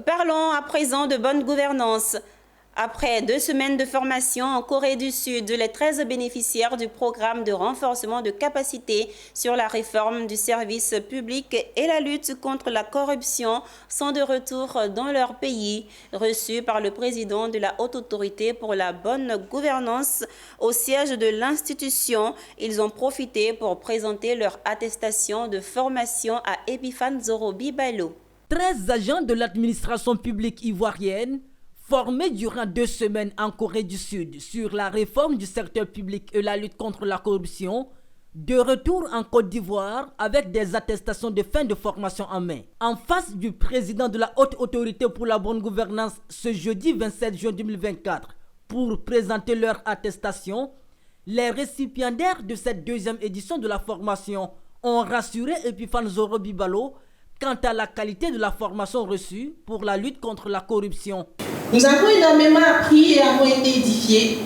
Parlons à présent de bonne gouvernance. Après 2 semaines de formation en Corée du Sud, les 13 bénéficiaires du programme de renforcement de capacité sur la réforme du service public et la lutte contre la corruption sont de retour dans leur pays. Reçus par le président de la Haute Autorité pour la bonne gouvernance au siège de l'institution, ils ont profité pour présenter leur attestation de formation à Epiphane Zorobi Bailo. 13 agents de l'administration publique ivoirienne formés durant 2 semaines en Corée du Sud sur la réforme du secteur public et la lutte contre la corruption, de retour en Côte d'Ivoire avec des attestations de fin de formation en main. En face du président de la Haute Autorité pour la bonne gouvernance ce jeudi 27 juin 2024 pour présenter leur attestation, les récipiendaires de cette 2e édition de la formation ont rassuré Epiphane Zorobi Bailo quant à la qualité de la formation reçue pour la lutte contre la corruption. Nous avons énormément appris et avons été édifiés.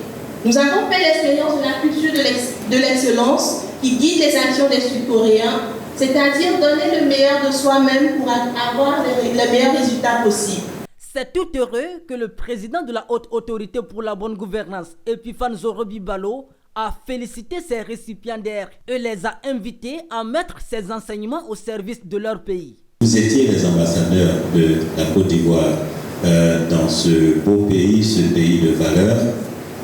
Nous avons fait l'expérience de la culture de l'excellence qui guide les actions des Sud-Coréens, c'est-à-dire donner le meilleur de soi-même pour avoir les meilleurs résultats possibles. C'est tout heureux que le président de la Haute Autorité pour la bonne gouvernance, Epiphane Zorobi Bailo, a félicité ses récipiendaires et les a invités à mettre ces enseignements au service de leur pays. Vous étiez les ambassadeurs de la Côte d'Ivoire dans ce beau pays, ce pays de valeurs,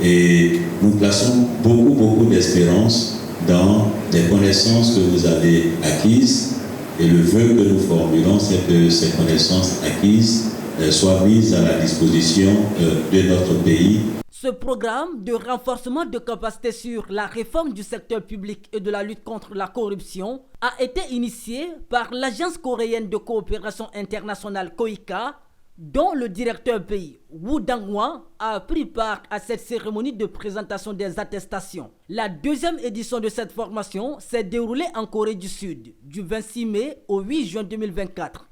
et nous plaçons beaucoup d'espérance dans les connaissances que vous avez acquises, et le vœu que nous formulons, c'est que ces connaissances acquises soient mises à la disposition de notre pays. Ce programme de renforcement de capacité sur la réforme du secteur public et de la lutte contre la corruption a été initié par l'Agence coréenne de coopération internationale (KOICA), dont le directeur pays, Woo Dang-hwan, a pris part à cette cérémonie de présentation des attestations. La 2e édition de cette formation s'est déroulée en Corée du Sud, du 26 mai au 8 juin 2024.